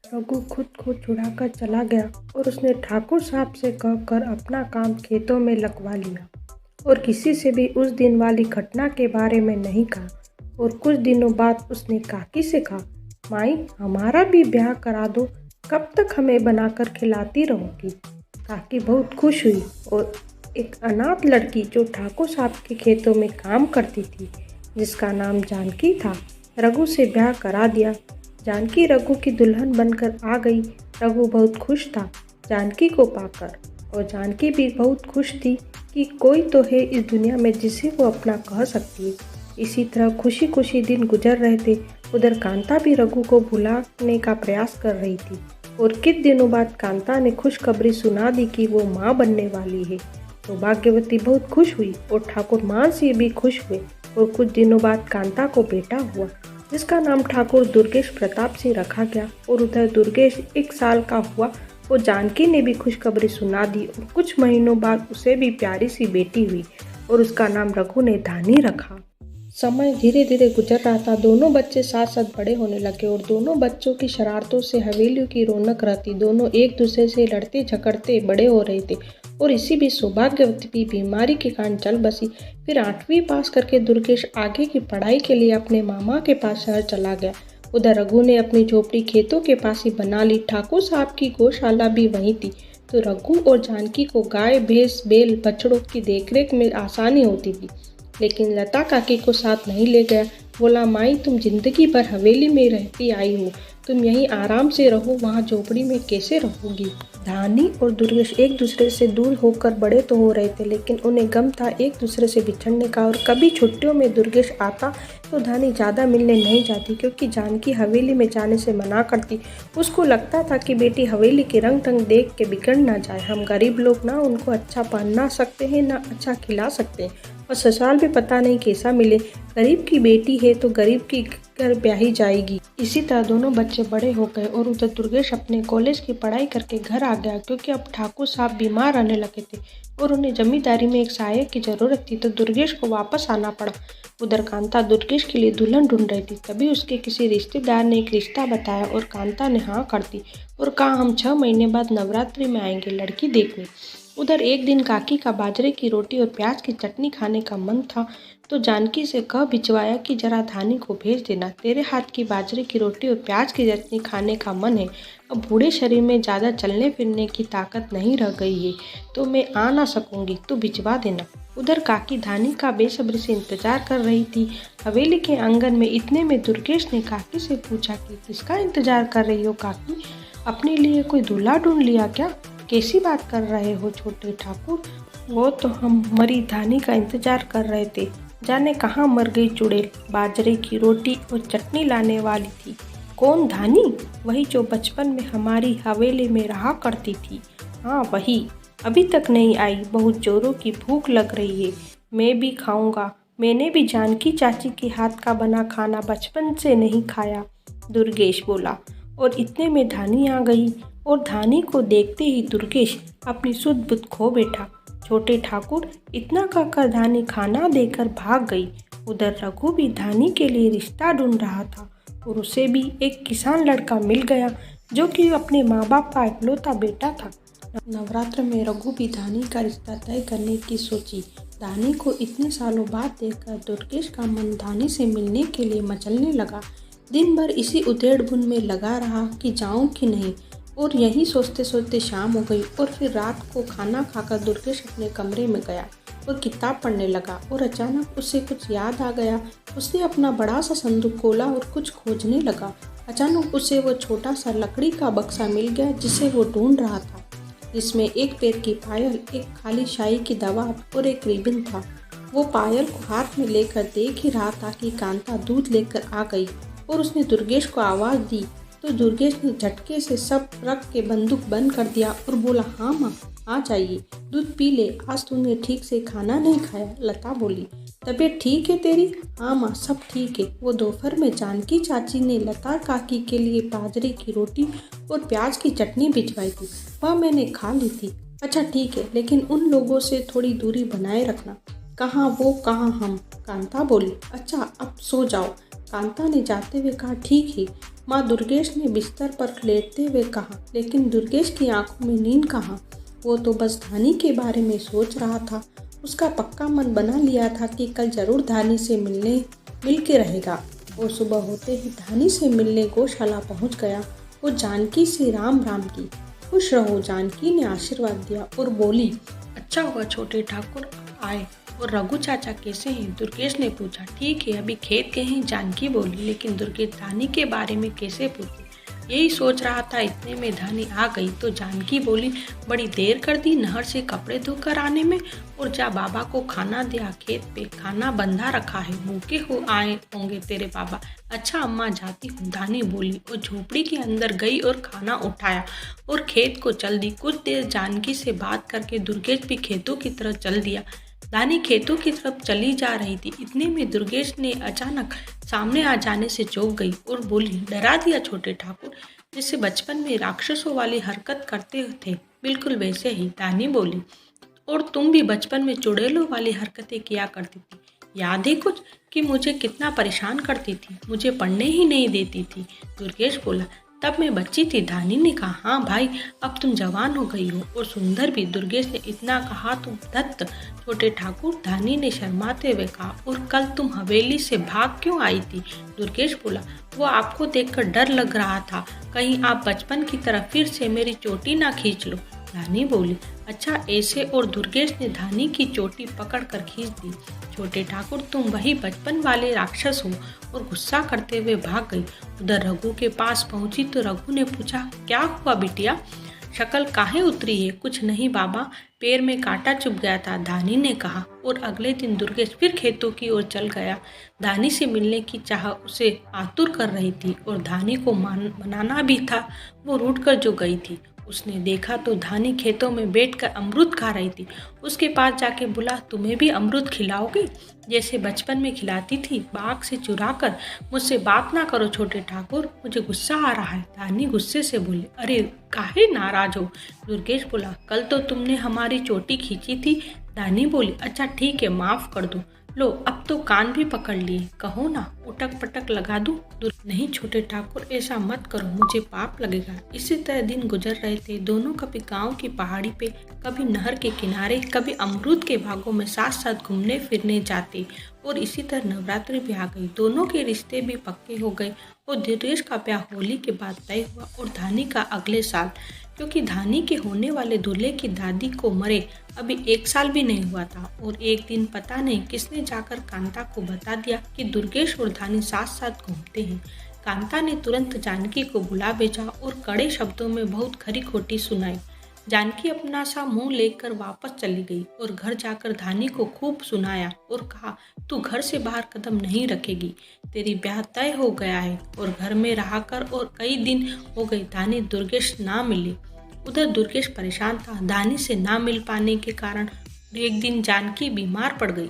रघु खुद को छुड़ाकर चला गया और उसने ठाकुर साहब से कहकर अपना काम खेतों में लगवा लिया और किसी से भी उस दिन वाली घटना के बारे में नहीं कहा। और कुछ दिनों बाद उसने काकी से कहा, माई हमारा भी ब्याह करा दो, कब तक हमें बनाकर खिलाती रहोगी। काकी बहुत खुश हुई और एक अनाथ लड़की जो ठाकुर साहब के खेतों में काम करती थी, जिसका नाम जानकी था, रघु से ब्याह करा दिया। जानकी रघु की दुल्हन बनकर आ गई। रघु बहुत खुश था जानकी को पाकर और जानकी भी बहुत खुश थी कि कोई तो है इस दुनिया में जिसे वो अपना कह सकती है। इसी तरह खुशी खुशी दिन गुजर रहे थे। उधर कांता भी रघु को भुलाने का प्रयास कर रही थी और कुछ दिनों बाद कांता ने खुशखबरी सुना दी कि वो माँ बनने वाली है। तो भाग्यवती बहुत खुश हुई और ठाकुर मान सिंह भी खुश हुए और कुछ दिनों बाद कांता को बेटा हुआ, जिसका नाम ठाकुर दुर्गेश प्रताप सिंह रखा गया। और उधर दुर्गेश 1 साल का हुआ और जानकी ने भी खुशखबरी सुना दी और कुछ महीनों बाद उसे भी प्यारी सी बेटी हुई और उसका नाम रघु ने धानी रखा। समय धीरे धीरे गुजर रहा था। दोनों बच्चे साथ साथ बड़े होने लगे और दोनों बच्चों की शरारतों से हवेलियों की रौनक रहती। दोनों एक दूसरे से लड़ते झगड़ते बड़े हो रहे थे और इसी बीच सौभाग्यवती भी बीमारी के कारण चल बसी। फिर 8वीं पास करके दुर्गेश आगे की पढ़ाई के लिए अपने मामा के पास शहर चला गया। उधर रघु ने अपनी झोपड़ी खेतों के पास ही बना ली। ठाकुर साहब की गौशाला भी वहीं थी, तो रघु और जानकी को गाय भैंस बैल बछड़ों की देखरेख में आसानी होती थी। लेकिन लता काकी को साथ नहीं ले गया। बोला, माई तुम जिंदगी भर हवेली में रहती आई हो, तुम यहीं आराम से रहो, वहाँ झोपड़ी में कैसे रहोगी। धानी और दुर्गेश एक दूसरे से दूर होकर बड़े तो हो रहे थे, लेकिन उन्हें गम था एक दूसरे से बिछड़ने का। और कभी छुट्टियों में दुर्गेश आता तो धानी ज़्यादा मिलने नहीं जाती, क्योंकि जानकी हवेली में जाने से मना करती। उसको लगता था कि बेटी हवेली के रंग ढंग देख के बिगड़ ना जाए। हम गरीब लोग ना उनको अच्छा पहना सकते हैं, ना अच्छा खिला सकते हैं, और ससुराल भी पता नहीं कैसा मिले। गरीब की बेटी है तो गरीब की घर ब्याही जाएगी। इसी तरह दोनों बच्चे बड़े हो गए और उधर दुर्गेश अपने कॉलेज की पढ़ाई करके घर आ गया, क्योंकि अब ठाकुर साहब बीमार रहने लगे थे और उन्हें जमींदारी में एक सहायक की जरूरत थी, तो दुर्गेश को वापस आना पड़ा। उधर कांता दुर्गेश के लिए दुल्हन ढूंढ रही थी। तभी उसके किसी रिश्तेदार ने एक रिश्ता बताया और कांता ने हाँ कर दी और कहा, हम 6 महीने बाद नवरात्रि में आएंगे लड़की देखने। उधर एक दिन काकी का बाजरे की रोटी और प्याज की चटनी खाने का मन था, तो जानकी से कह भिजवाया कि जरा धानी को भेज देना, तेरे हाथ की बाजरे की रोटी और प्याज की चटनी खाने का मन है। अब बूढ़े शरीर में ज़्यादा चलने फिरने की ताकत नहीं रह गई है, तो मैं आ ना सकूंगी, तू भिजवा देना। उधर काकी धानी का बेसब्री से इंतजार कर रही थी। हवेली के आंगन में इतने में दुर्गेश ने काकी से पूछा कि किसका इंतजार कर रही हो काकी, अपने लिए कोई दूल्हा ढूंढ लिया क्या? कैसी बात कर रहे हो छोटे ठाकुर? वो तो हम मरी धानी का इंतजार कर रहे थे, जाने कहाँ मर गई चुड़ैल, बाजरे की रोटी और चटनी लाने वाली थी। कौन धानी? वही जो बचपन में हमारी हवेली में रहा करती थी। हाँ वही, अभी तक नहीं आई, बहुत जोरों की भूख लग रही है, मैं भी खाऊंगा। मैंने भी जानकी चाची के हाथ का बना खाना बचपन से नहीं खाया, दुर्गेश बोला। और इतने में धानी आ गई और धानी को देखते ही दुर्गेश अपनी सुध बुध खो बैठा। छोटे ठाकुर इतना कहकर धानी खाना देकर भाग गई। उधर रघु भी धानी के लिए रिश्ता ढूंढ रहा था और उसे भी एक किसान लड़का मिल गया, जो कि अपने माँ बाप का इकलौता बेटा था। नवरात्र में रघु भी धानी का रिश्ता तय करने की सोची। धानी को इतने सालों बाद देखकर दुर्गेश का मन धानी से मिलने के लिए मचलने लगा। दिन भर इसी उधेड़-बुन में लगा रहा कि जाऊं कि नहीं, और यही सोचते सोचते शाम हो गई। और फिर रात को खाना खाकर दुर्गेश अपने कमरे में गया और किताब पढ़ने लगा और अचानक उसे कुछ याद आ गया। उसने अपना बड़ा सा संदूक खोला और कुछ खोजने लगा। अचानक उसे वो छोटा सा लकड़ी का बक्सा मिल गया जिसे वो ढूंढ रहा था, जिसमें एक पैर की पायल, एक खाली शाही की दवात और एक रिबन था। वो पायल को हाथ में लेकर देख ही रहा था कि कांता दूध लेकर आ गई और उसने दुर्गेश को आवाज़ दी, तो दुर्गेश ने झटके से सब रख के बंदूक बंद कर दिया और बोला, हाँ माँ आ जाइए, दूध पी ले, आज तूने ठीक से खाना नहीं खाया। लता बोली, तबीयत ठीक है तेरी? हाँ माँ सब ठीक है। वो दोपहर में जानकी चाची ने लता काकी के लिए बाजरे की रोटी और प्याज की चटनी भिजवाई थी, वह मैंने खा ली थी। अच्छा ठीक है, लेकिन उन लोगों से थोड़ी दूरी बनाए रखना। कहाँ वो कहाँ हम? कांता बोली। अच्छा अब सो जाओ। कांता ने जाते हुए कहा, ठीक है। माँ दुर्गेश ने बिस्तर पर लेटते हुए कहा। लेकिन दुर्गेश की आंखों में नींद कहाँ। वो तो बस धानी के बारे में सोच रहा था। उसका पक्का मन बना लिया था कि कल जरूर धानी से मिल के रहेगा। और सुबह होते ही धानी से मिलने गौशाला पहुंच गया। वो जानकी से राम राम की। खुश रहो, जानकी ने आशीर्वाद दिया और बोली, अच्छा हुआ छोटे ठाकुर आए। और रघु चाचा कैसे हैं? दुर्गेश ने पूछा। ठीक है, अभी खेत गए हैं, जानकी बोली। लेकिन दुर्गेश धानी के बारे में कैसे पूछे? यही सोच रहा था, इतने में धानी आ गई तो जानकी बोली, बड़ी देर कर दी नहर से कपड़े धोकर आने में। और जा बाबा को खाना दिया, खेत पे खाना बंधा रखा है, भूखे हो आए होंगे तेरे बाबा। अच्छा अम्मा, जाती हूँ, धानी बोली और झोपड़ी के अंदर गई और खाना उठाया और खेत को चल दी। कुछ देर जानकी से बात करके दुर्गेश भी खेतों की तरफ चल दिया। धानी खेतों की तरफ चली जा रही थी। इतने में दुर्गेश ने अचानक सामने आ जाने से चौंक गई और बोली, डरा दिया छोटे ठाकुर, जैसे बचपन में राक्षसों वाली हरकत करते थे, बिल्कुल वैसे ही। धानी बोली, और तुम भी बचपन में चुड़ैलों वाली हरकतें किया करती थी, याद है कुछ, कि मुझे कितना परेशान करती थी, मुझे पढ़ने ही नहीं देती थी। दुर्गेश बोला, तब मैं बच्ची थी। धानी ने कहा, हाँ भाई, अब तुम जवान हो गई हो और सुंदर भी। दुर्गेश ने इतना कहा तो धत्त छोटे ठाकुर, धानी ने शर्माते हुए कहा, और कल तुम हवेली से भाग क्यों आई थी? दुर्गेश बोला, वो आपको देखकर डर लग रहा था, कहीं आप बचपन की तरह फिर से मेरी चोटी ना खींच लो। धानी बोली, अच्छा ऐसे? और दुर्गेश ने धानी की चोटी पकड़कर खींच दी। छोटे ठाकुर, तुम वही बचपन वाले राक्षस हो। और गुस्सा करते हुए भाग गई। उधर रघु के पास पहुंची तो रघु ने पूछा, क्या हुआ बिटिया, शक्ल काहे उतरी है? कुछ नहीं बाबा, पैर में कांटा चुभ गया था, धानी ने कहा। और अगले दिन दुर्गेश फिर खेतों की ओर चल गया। धानी से मिलने की चाह उसे आतुर कर रही थी और धानी को मनाना भी था। वो रूठ कर जो गई थी। उसने देखा तो धानी खेतों में बैठकर अमरूद खा रही थी। उसके पास जाके बोला, तुम्हें भी अमरूद खिलाओगे, जैसे बचपन में खिलाती थी, बाग से चुरा कर? मुझसे बात ना करो छोटे ठाकुर, मुझे गुस्सा आ रहा है। धानी गुस्से से बोली, अरे काहे नाराज हो? दुर्गेश बोला, कल तो तुमने हमारी चोटी खींची थी। धानी बोली, अच्छा ठीक है, माफ कर दो। लो अब तो कान भी पकड़ लिए, कहो ना उटक पटक लगा दूं? नहीं छोटे ठाकुर, ऐसा मत करो, मुझे पाप लगेगा। इसी तरह दिन गुजर रहे थे। दोनों कभी गांव की पहाड़ी पे, कभी नहर के किनारे, कभी अमरूद के बागों में साथ साथ घूमने फिरने जाते। और इसी तरह नवरात्रि भी आ गई। दोनों के रिश्ते भी पक्के हो गए और दुर्गेश का ब्याह होली के बाद तय हुआ और धानी का अगले साल, क्योंकि धानी के होने वाले दूल्हे की दादी को मरे अभी 1 साल भी नहीं हुआ था। और एक दिन पता नहीं किसने जाकर कांता को बता दिया कि दुर्गेश और धानी साथ साथ घूमते हैं। कांता ने तुरंत जानकी को बुला भेजा और कड़े शब्दों में बहुत खरी खोटी सुनाई। जानकी अपना सा मुंह लेकर वापस चली गई और घर जाकर धानी को खूब सुनाया और कहा, तू घर से बाहर कदम नहीं रखेगी, तेरी ब्याह तय हो गया है। और घर में रहा कर। और कई दिन हो गए धानी दुर्गेश ना मिली। उधर दुर्गेश परेशान था धानी से ना मिल पाने के कारण। एक दिन जानकी बीमार पड़ गई।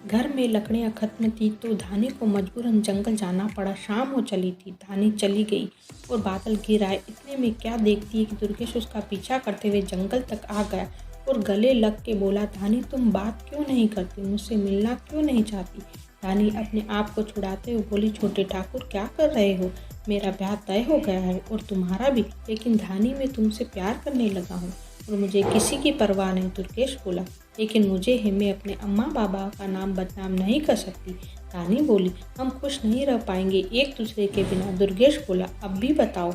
घर में लकड़ियाँ खत्म थी तो धानी को मजबूरन जंगल जाना पड़ा। शाम हो चली थी, धानी चली गई और बादल घिर आए। इतने में क्या देखती है कि दुर्गेश उसका पीछा करते हुए जंगल तक आ गया और गले लग के बोला, धानी तुम बात क्यों नहीं करती, मुझसे मिलना क्यों नहीं चाहती? धानी अपने आप को छुड़ाते हुए बोली, छोटे ठाकुर क्या कर रहे हो, मेरा ब्याह तय हो गया है और तुम्हारा भी। लेकिन धानी मैं तुमसे प्यार करने लगा हूँ और मुझे किसी की परवाह नहीं। दुर्गेश बोला, लेकिन मुझे है, मैं अपने अम्मा बाबा का नाम बदनाम नहीं कर सकती। धानी बोली, हम खुश नहीं रह पाएंगे एक दूसरे के बिना। दुर्गेश बोला, अब भी बताओ,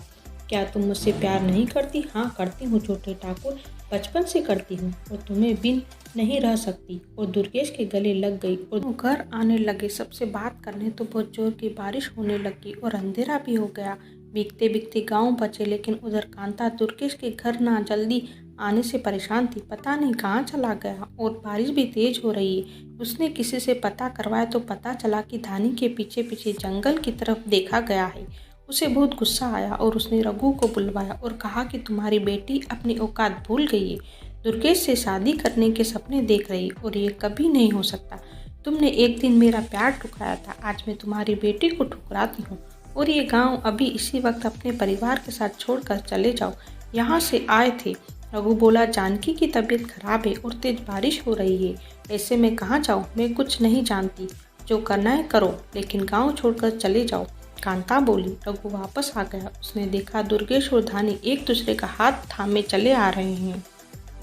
क्या तुम मुझसे प्यार नहीं करती? हाँ करती हूँ छोटे ठाकुर, बचपन से करती हूँ और तुम्हें बिन नहीं रह सकती। और दुर्गेश के गले लग गई और घर आने लगे सबसे बात करने। तो बहुत जोर की बारिश होने लगी और अंधेरा भी हो गया। भीगते भीगते गाँव बचे। लेकिन उधर कांता दुर्गेश के घर ना जल्दी आने से परेशान थी। पता नहीं कहाँ चला गया और बारिश भी तेज हो रही है। उसने किसी से पता करवाया तो पता चला कि धानी के पीछे पीछे जंगल की तरफ देखा गया है। उसे बहुत गुस्सा आया और उसने रघु को बुलवाया और कहा कि तुम्हारी बेटी अपनी औकात भूल गई है, दुर्गेश से शादी करने के सपने देख रही और ये कभी नहीं हो सकता। तुमने एक दिन मेरा प्यार ठुकराया था, आज मैं तुम्हारी बेटी को ठुकराती हूँ और ये गाँव अभी इसी वक्त अपने परिवार के साथ छोड़कर चले जाओ, यहाँ से आए थे। रघु बोला, जानकी की तबीयत खराब है और तेज बारिश हो रही है, ऐसे में कहाँ जाऊँ, मैं कुछ नहीं जानती, जो करना है करो, लेकिन गांव छोड़कर चले जाओ। कांता बोली। रघु वापस आ गया। उसने देखा दुर्गेश और धानी एक दूसरे का हाथ थामे चले आ रहे हैं।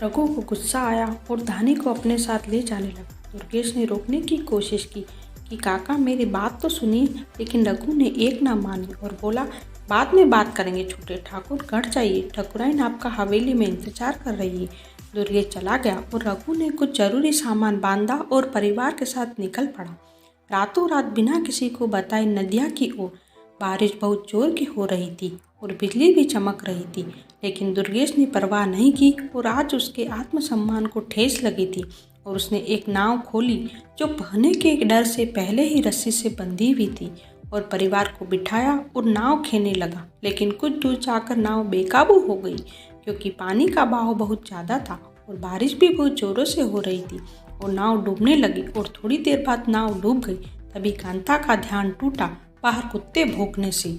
रघु को गुस्सा आया और धानी को अपने साथ ले जाने लगा। दुर्गेश ने रोकने की कोशिश की कि काका मेरी बात तो सुनिए, लेकिन रघु ने एक ना मानी और बोला, बाद में बात करेंगे छोटे ठाकुर, घर जाइए, ठाकुराइन आपका हवेली में इंतजार कर रही है। दुर्गेश चला गया और रघु ने कुछ जरूरी सामान बांधा और परिवार के साथ निकल पड़ा। रातों रात बिना किसी को बताए नदिया की ओर बारिश बहुत जोर की हो रही थी और बिजली भी चमक रही थी, लेकिन दुर्गेश ने परवाह नहीं की और आज उसके आत्मसम्मान को ठेस लगी थी और उसने एक नाव खोली जो बहने के डर से पहले ही रस्सी से बंधी हुई थी और परिवार को बिठाया और नाव खेने लगा। लेकिन कुछ दूर जाकर नाव बेकाबू हो गई क्योंकि पानी का बहाव बहुत ज़्यादा था और बारिश भी बहुत जोरों से हो रही थी और नाव डूबने लगी और थोड़ी देर बाद नाव डूब गई। तभी कांता का ध्यान टूटा बाहर कुत्ते भौंकने से।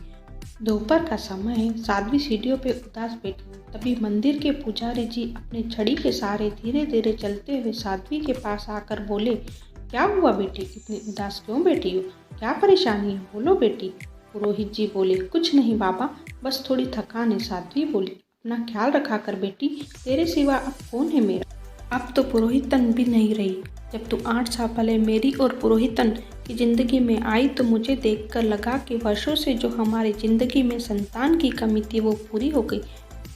दोपहर का समय है। साध्वी सीढ़ियों पे उदास बैठी। तभी मंदिर के पुजारी जी अपने छड़ी के सहारे धीरे धीरे चलते हुए साध्वी के पास आकर बोले, क्या हुआ बेटी, इतनी उदास क्यों बैठी हो, क्या परेशानी है, बोलो बेटी। पुरोहित जी बोले, कुछ नहीं बाबा, बस थोड़ी थकान है। साध्वी बोली, अपना ख्याल रखा कर बेटी, तेरे सिवा अब कौन है मेरा। अब तो पुरोहितन भी नहीं रही। जब तू 8 साल पहले मेरी और पुरोहितन की ज़िंदगी में आई तो मुझे देखकर लगा कि वर्षों से जो हमारी ज़िंदगी में संतान की कमी थी वो पूरी हो गई।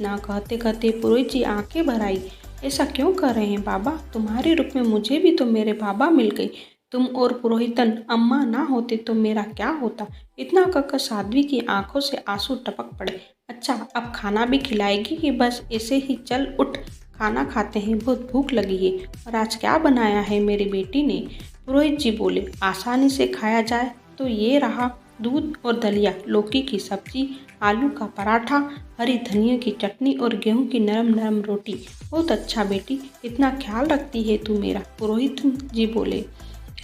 ना कहते कहते पुरोहित जी आंखें भर आई। ऐसा क्यों कर रहे हैं बाबा, तुम्हारे रूप में मुझे भी तो मेरे बाबा मिल गई। तुम और पुरोहितन अम्मा ना होते तो मेरा क्या होता। इतना कहकर साध्वी की आंखों से आंसू टपक पड़े। अच्छा, अब खाना भी खिलाएगी कि बस ऐसे ही चल उठ, खाना खाते हैं, बहुत भूख लगी है। और आज क्या बनाया है मेरी बेटी ने। पुरोहित जी बोले, आसानी से खाया जाए तो ये रहा दूध और दलिया, लौकी की सब्जी, आलू का पराठा, हरी धनिया की चटनी और गेहूं की नरम नरम रोटी। बहुत अच्छा बेटी, इतना ख्याल रखती है तू मेरा। पुरोहित जी बोले।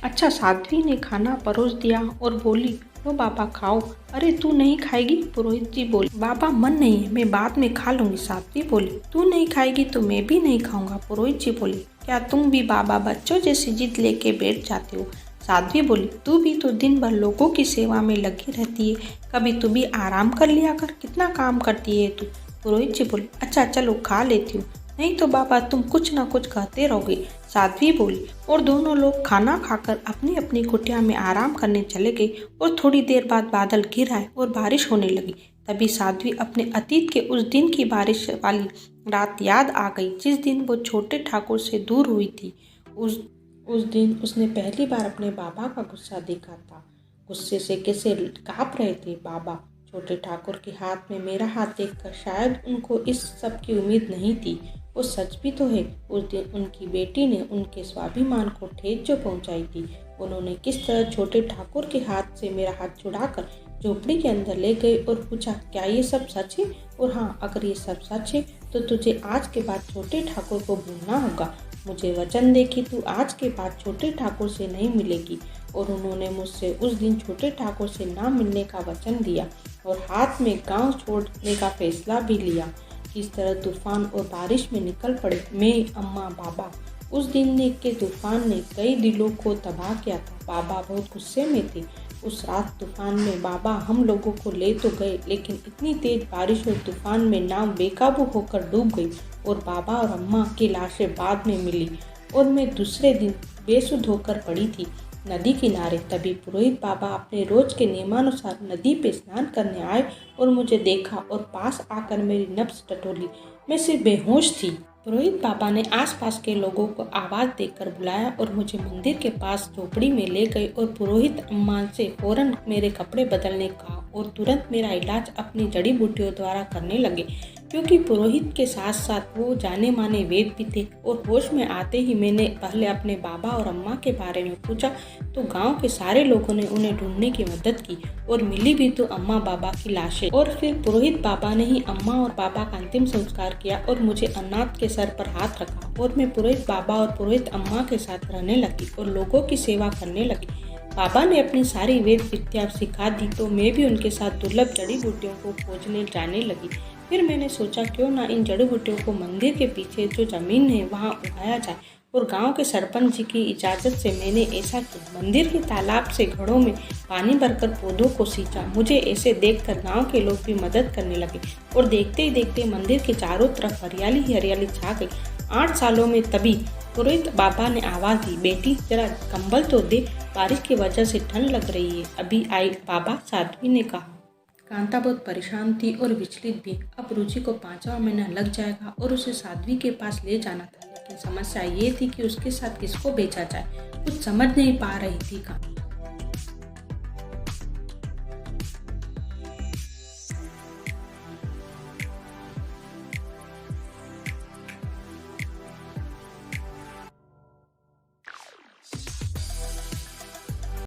अच्छा, साध्वी ने खाना परोस दिया और बोली, लो बाबा खाओ। अरे तू नहीं खाएगी, पुरोहित जी बोले। बाबा मन नहीं है, मैं बाद में खा लूंगी। साध्वी बोली, तू नहीं खाएगी तो मैं भी नहीं खाऊंगा। पुरोहित जी बोले, क्या तुम भी बाबा बच्चों जैसी जिद लेके बैठ जाते हो। साध्वी बोली, तू भी तो दिन भर लोगों की सेवा में लगी रहती है, कभी तू भी आराम कर लिया कर, कितना काम करती है तू। पुरोहित जी बोले, अच्छा चलो खा लेती हूँ, नहीं तो बाबा तुम कुछ ना कुछ कहते रहोगे। साध्वी बोली और दोनों लोग खाना खाकर अपनी अपनी कुटिया में आराम करने चले गए और थोड़ी देर बाद बादल घिर आए और बारिश होने लगी। तभी साध्वी अपने अतीत के उस दिन की बारिश वाली रात याद आ गई जिस दिन वो छोटे ठाकुर से दूर हुई थी। उस दिन उसने पहली बार अपने बाबा का गुस्सा देखा था। गुस्से से कैसे काँप रहे थे बाबा। छोटे ठाकुर के हाथ में मेरा हाथ देखकर शायद उनको इस सब की उम्मीद नहीं थी। वो सच भी तो है, उस दिन उनकी बेटी ने उनके स्वाभिमान को ठेस जो पहुंचाई थी। उन्होंने किस तरह छोटे ठाकुर के हाथ से मेरा हाथ छुड़ाकर झोपड़ी के अंदर ले गए और पूछा, क्या ये सब सच है। और हाँ, अगर ये सब सच है तो तुझे आज के बाद छोटे ठाकुर को भूलना होगा। मुझे वचन दे कि तू आज के बाद छोटे ठाकुर से नहीं मिलेगी। और उन्होंने मुझसे उस दिन छोटे ठाकुर से ना मिलने का वचन दिया और हाथ में गांव छोड़ने का फैसला भी लिया। किस तरह तूफान और बारिश में निकल पड़े मैं, अम्मा, बाबा। उस दिन के तूफान ने कई दिलों को तबाह किया था। बाबा बहुत गुस्से में थे। उस रात तूफान में बाबा हम लोगों को ले तो गए, लेकिन इतनी तेज बारिश और तूफान में नाव बेकाबू होकर डूब गई और बाबा और अम्मा की लाशें बाद में मिली और मैं दूसरे दिन बेसुध होकर पड़ी थी नदी किनारे। तभी पुरोहित बाबा अपने रोज के नियमानुसार नदी पे स्नान करने आए और मुझे देखा और पास आकर मेरी नब्ज टटोली। मैं सिर्फ बेहोश थी। पुरोहित बाबा ने आसपास के लोगों को आवाज़ देकर बुलाया और मुझे मंदिर के पास झोपड़ी में ले गए और पुरोहित अम्मा से फौरन मेरे कपड़े बदलने कहा और तुरंत मेरा इलाज अपनी जड़ी बूटियों द्वारा करने लगे, क्योंकि पुरोहित के साथ साथ वो जाने माने वैद्य भी थे। और होश में आते ही मैंने पहले अपने बाबा और अम्मा के बारे में पूछा तो गांव के सारे लोगों ने उन्हें ढूंढने की मदद की और मिली भी तो अम्मा बाबा की लाशें। और फिर पुरोहित बाबा ने ही अम्मा और बाबा का अंतिम संस्कार किया और मुझे अनाथ के सर पर हाथ रखा और मैं पुरोहित बाबा और पुरोहित अम्मा के साथ रहने लगी और लोगों की सेवा करने लगी। बाबा ने अपनी सारी वेद विद्या सिखा दी तो मैं भी उनके साथ दुर्लभ जड़ी बूटियों को खोजने जाने लगी। फिर मैंने सोचा क्यों ना इन जड़ी बूटियों को मंदिर के पीछे जो जमीन है वहाँ उगाया जाए और गांव के सरपंच जी की इजाज़त से मैंने ऐसा किया। मंदिर के तालाब से घड़ों में पानी भरकर पौधों को सींचा। मुझे ऐसे देखकर गांव के लोग भी मदद करने लगे और देखते ही देखते मंदिर के चारों तरफ हरियाली ही हरियाली छा गई। 8 सालों में तभी पुरोहित बाबा ने आवाज़ दी, बेटी जरा कंबल तो दे, बारिश की वजह से ठंड लग रही है। अभी आई बाबा, साध्वी ने कहा। कांता बहुत परेशान थी और विचलित भी। अब रुचि को 5वां महीना लग जाएगा और उसे साध्वी के पास ले जाना था, लेकिन समस्या ये थी कि उसके साथ किसको भेजा जाए। कुछ समझ नहीं पा रही थी।